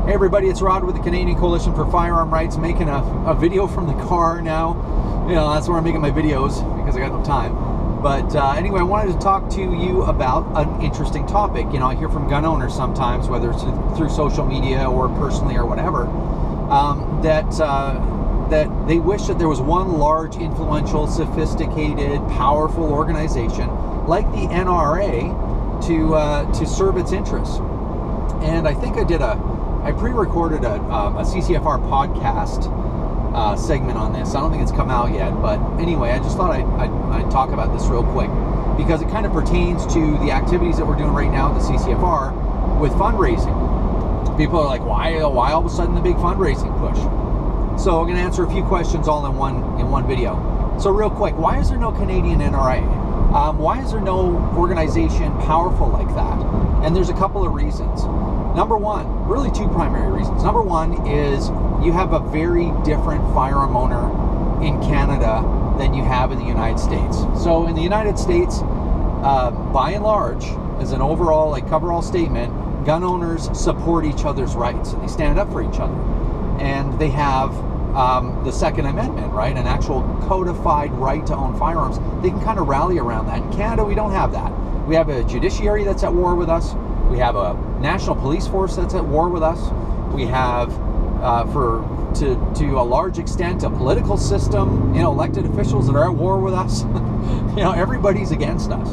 Hey everybody, it's Rod with the Canadian Coalition for Firearm Rights, making a video from the car now. You know, that's where I'm making my videos because I got no time. But anyway, I wanted to talk to you about an interesting topic. You know, I hear from gun owners sometimes, whether it's through social media or personally or whatever, that they wish that there was one large, influential, sophisticated, powerful organization like the NRA to serve its interests. And I think I pre-recorded a CCFR podcast segment on this. I don't think it's come out yet, but anyway, I just thought I'd talk about this real quick because it kind of pertains to the activities that we're doing right now at the CCFR with fundraising. People are like, why all of a sudden the big fundraising push? So I'm going to answer a few questions all in one video. So real quick, why is there no Canadian NRA? Why is there no organization powerful like that? And there's a couple of reasons. Number one, really two primary reasons. Number one is you have a very different firearm owner in Canada than you have in the United States. So in the United States, by and large, as an overall, like coverall statement, gun owners support each other's rights and they stand up for each other. And they have the Second Amendment, right? An actual codified right to own firearms. They can kind of rally around that. In Canada, we don't have that. We have a judiciary that's at war with us. We have a national police force that's at war with us. We have, to a large extent, a political system, you know, elected officials that are at war with us. You know, everybody's against us.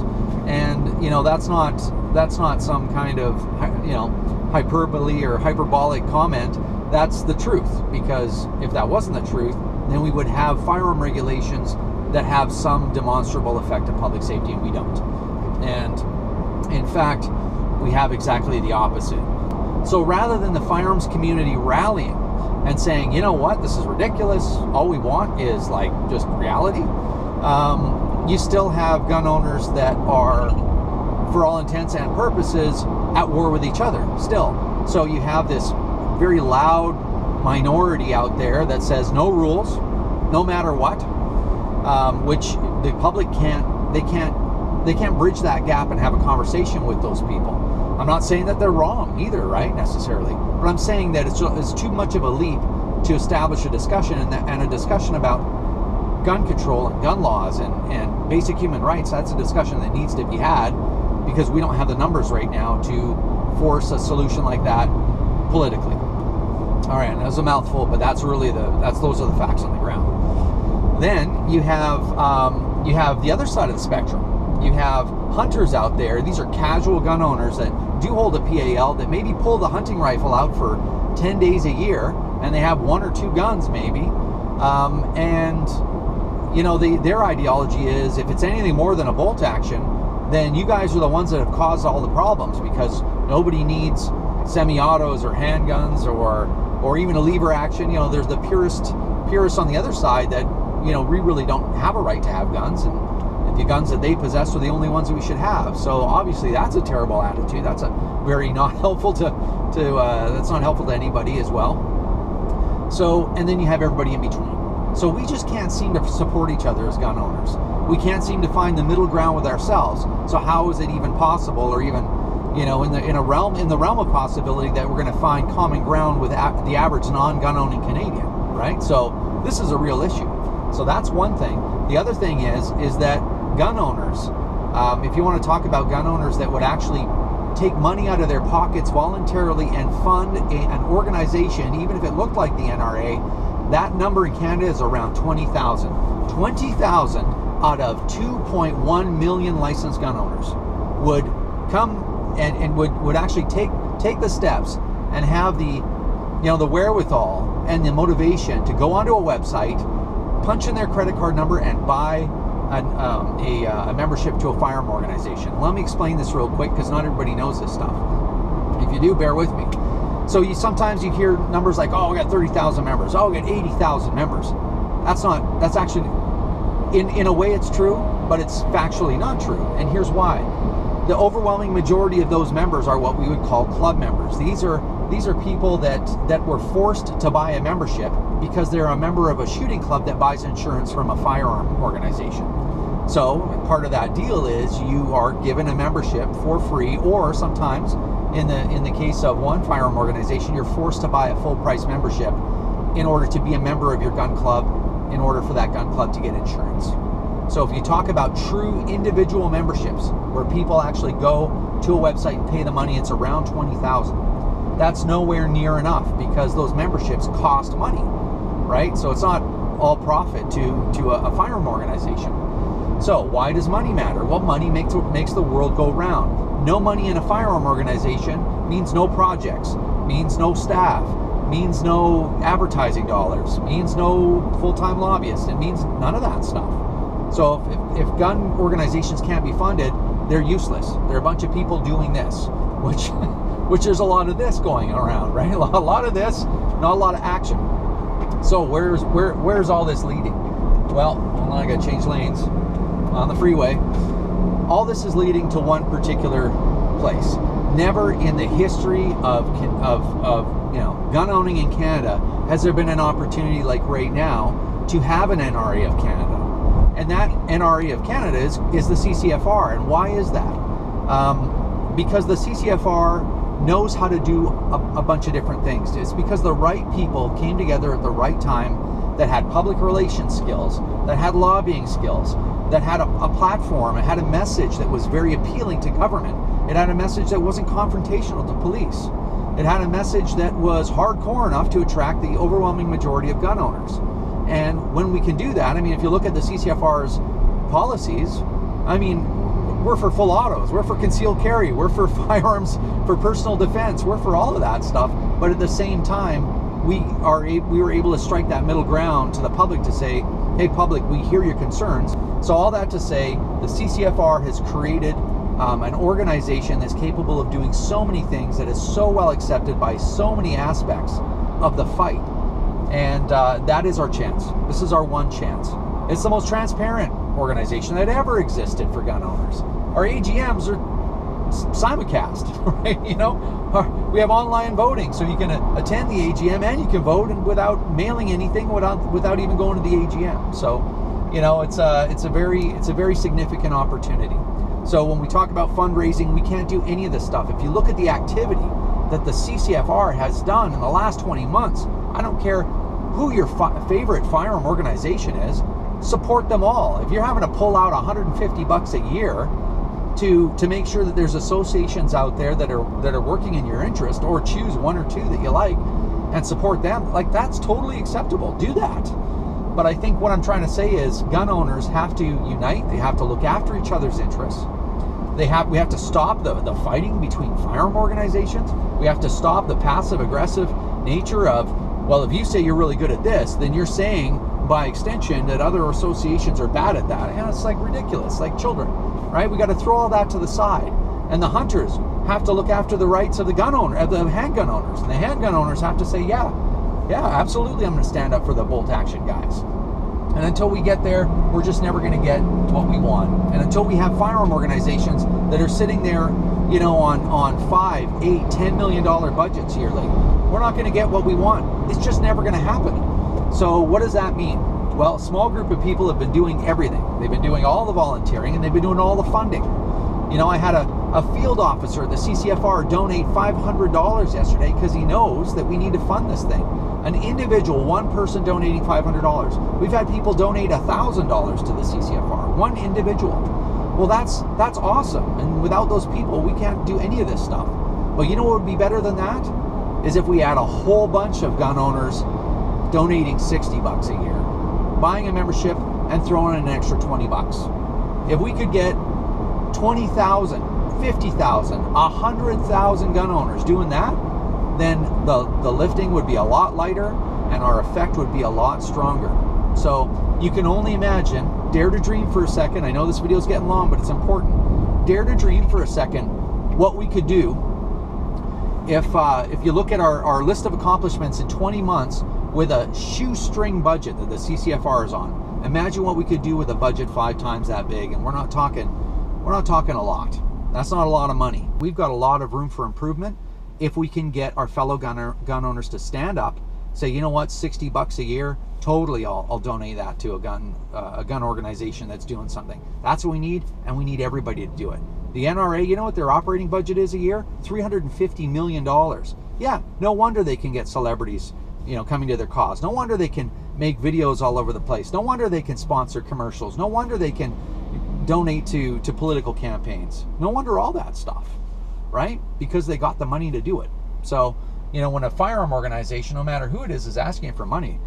And, you know, that's not some kind of, you know, hyperbole or hyperbolic comment. That's the truth, because if that wasn't the truth, then we would have firearm regulations that have some demonstrable effect on public safety, and we don't. And in fact, we have exactly the opposite. So rather than the firearms community rallying and saying, you know what, this is ridiculous, all we want is like just reality, you still have gun owners that are, for all intents and purposes, at war with each other still. So you have this very loud minority out there that says no rules, no matter what, which the public can't bridge that gap and have a conversation with those people. I'm not saying that they're wrong either, right, necessarily, but I'm saying that it's too much of a leap to establish a discussion and a discussion about gun control and gun laws and basic human rights. That's a discussion that needs to be had because we don't have the numbers right now to force a solution like that politically. All right, that was a mouthful, but those are the facts on the ground. Then you have the other side of the spectrum. You have hunters out there. These are casual gun owners that do hold a PAL, that maybe pull the hunting rifle out for 10 days a year, and they have one or two guns maybe. And you know, their ideology is if it's anything more than a bolt action, then you guys are the ones that have caused all the problems, because nobody needs semi-autos or handguns or even a lever action. You know, there's the purists on the other side that, you know, we really don't have a right to have guns, and the guns that they possess are the only ones that we should have. So obviously that's a terrible attitude. That's a very not helpful that's not helpful to anybody as well. So, and then you have everybody in between. So we just can't seem to support each other as gun owners. We can't seem to find the middle ground with ourselves. So how is it even possible, or even, you know, in the realm of possibility, that we're going to find common ground with the average non-gun owning Canadian, right? So this is a real issue. So that's one thing. The other thing is that gun owners, if you want to talk about gun owners that would actually take money out of their pockets voluntarily and fund an organization, even if it looked like the NRA, that number in Canada is around 20,000. 20,000 out of 2.1 million licensed gun owners would come and would actually take the steps and have the, you know, the wherewithal and the motivation to go onto a website, punch in their credit card number, and buy a membership to a firearm organization. Let me explain this real quick, because not everybody knows this stuff. If you do, bear with me. So sometimes you hear numbers like, oh, we got 30,000 members. Oh, we got 80,000 members. That's actually, in a way it's true, but it's factually not true. And here's why. The overwhelming majority of those members are what we would call club members. These are people that were forced to buy a membership because they're a member of a shooting club that buys insurance from a firearm organization. So part of that deal is you are given a membership for free, or sometimes In the case of one firearm organization, you're forced to buy a full price membership in order to be a member of your gun club, in order for that gun club to get insurance. So if you talk about true individual memberships, where people actually go to a website and pay the money, it's around $20,000. That's nowhere near enough, because those memberships cost money, right? So it's not all profit to a firearm organization. So why does money matter? Well, money makes the world go round. No money in a firearm organization means no projects, means no staff, means no advertising dollars, means no full-time lobbyists. It means none of that stuff. So if gun organizations can't be funded, they're useless. They're a bunch of people doing this, which there's a lot of this going around, right? A lot of this, not a lot of action. So where's all this leading? Well, hold on, I got to change lanes on the freeway. All this is leading to one particular place. Never in the history of gun owning in Canada has there been an opportunity like right now to have an NRA of Canada. And that NRA of Canada is the CCFR. And why is that? Because the CCFR knows how to do a bunch of different things. It's because the right people came together at the right time, that had public relations skills, that had lobbying skills, that had a platform, it had a message that was very appealing to government. It had a message that wasn't confrontational to police. It had a message that was hardcore enough to attract the overwhelming majority of gun owners. And when we can do that, I mean, if you look at the CCFR's policies, I mean, we're for full autos, we're for concealed carry, we're for firearms for personal defense, we're for all of that stuff. But at the same time, we were able to strike that middle ground to the public to say, hey, public, we hear your concerns. So all that to say, the CCFR has created an organization that's capable of doing so many things, that is so well accepted by so many aspects of the fight. And that is our chance. This is our one chance. It's the most transparent organization that ever existed for gun owners. Our AGMs are simulcast, right? You know, we have online voting, so you can attend the AGM and you can vote, and without mailing anything, without even going to the AGM. So, you know, it's a very significant opportunity. So when we talk about fundraising, we can't do any of this stuff. If you look at the activity that the CCFR has done in the last 20 months, I don't care who your favorite firearm organization is, support them all. If you're having to pull out $150 a year to make sure that there's associations out there that are working in your interest, or choose one or two that you like and support them, like, that's totally acceptable. Do that. But I think what I'm trying to say is gun owners have to unite. They have to look after each other's interests. We have to stop the fighting between firearm organizations. We have to stop the passive aggressive nature of, well, if you say you're really good at this, then you're saying by extension that other associations are bad at that. And it's like ridiculous, like children, right? We got to throw all that to the side. And the hunters have to look after the rights of the gun owner, of the handgun owners. And the handgun owners have to say, yeah, absolutely, I'm going to stand up for the bolt action guys. And until we get there, we're just never going to get what we want. And until we have firearm organizations that are sitting there, you know, on $5, $8, $10 million budgets yearly, we're not going to get what we want. It's just never going to happen. So what does that mean? Well, a small group of people have been doing everything. They've been doing all the volunteering, and they've been doing all the funding. You know, I had a field officer at the CCFR donate $500 yesterday because he knows that we need to fund this thing. An individual, one person donating $500. We've had people donate $1,000 to the CCFR, one individual. Well, that's awesome. And without those people, we can't do any of this stuff. But you know what would be better than that? Is if we had a whole bunch of gun owners donating $60 a year, buying a membership and throwing in an extra $20. If we could get 20,000, 50,000, 100,000 gun owners doing that, then the lifting would be a lot lighter and our effect would be a lot stronger. So you can only imagine, dare to dream for a second. I know this video is getting long, but it's important. Dare to dream for a second what we could do if you look at our list of accomplishments in 20 months with a shoestring budget that the CCFR is on. Imagine what we could do with a budget 5 times that big, and we're not talking a lot. That's not a lot of money. We've got a lot of room for improvement if we can get our fellow gun owners to stand up, say, you know what, $60 a year, totally, I'll donate that to a gun organization that's doing something. That's what we need, and we need everybody to do it. The NRA, you know what their operating budget is a year? $350 million. Yeah, no wonder they can get celebrities, you know, coming to their cause. No wonder they can make videos all over the place. No wonder they can sponsor commercials. No wonder they can donate to political campaigns. No wonder all that stuff, right? Because they got the money to do it. So, you know, when a firearm organization, no matter who it is asking for money,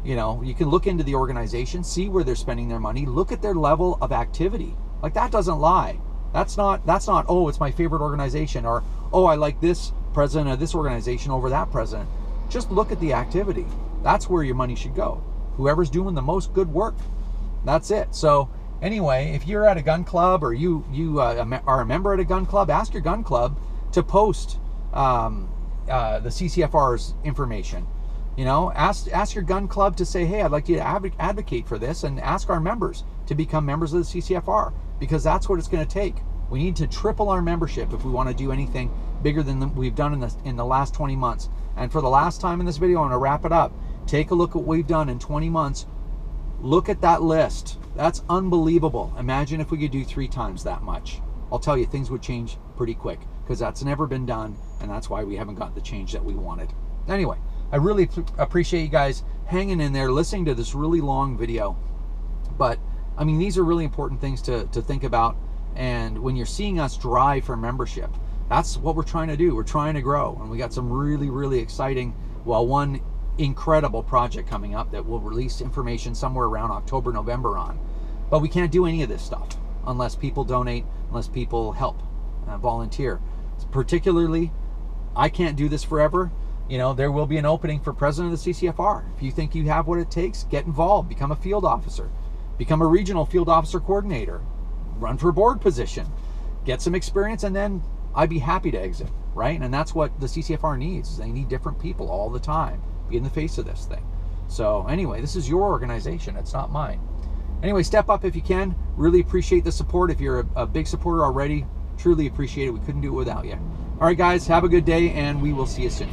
you know, you can look into the organization, see where they're spending their money, look at their level of activity. Like, that doesn't lie. That's not, oh, it's my favorite organization, or, oh, I like this president of this organization over that president. Just look at the activity. That's where your money should go. Whoever's doing the most good work. That's it. So anyway, if you're at a gun club, or you are a member at a gun club, ask your gun club to post the CCFR's information. You know, ask your gun club to say, hey, I'd like you to advocate for this, and ask our members to become members of the CCFR, because that's what it's going to take. We need to triple our membership if we want to do anything bigger than we've done in the last 20 months. And for the last time in this video, I'm going to wrap it up. Take a look at what we've done in 20 months. Look at that list. That's unbelievable. Imagine if we could do 3 times that much. I'll tell you, things would change pretty quick, because that's never been done, and that's why we haven't got the change that we wanted. Anyway, I really appreciate you guys hanging in there, listening to this really long video. But, I mean, these are really important things to think about. And when you're seeing us drive for membership, that's what we're trying to do. We're trying to grow. And we got some really, really exciting, well, one incredible project coming up that we'll release information somewhere around October, November on. But we can't do any of this stuff unless people donate, unless people help, volunteer. Particularly, I can't do this forever. You know, there will be an opening for president of the CCFR. If you think you have what it takes, get involved, become a field officer, become a regional field officer coordinator, run for a board position, get some experience, and then I'd be happy to exit, right? And that's what the CCFR needs. They need different people all the time. Be in the face of this thing. So anyway, this is your organization. It's not mine. Anyway, step up if you can. Really appreciate the support. If you're a big supporter already, truly appreciate it. We couldn't do it without you. All right, guys, have a good day, and we will see you soon.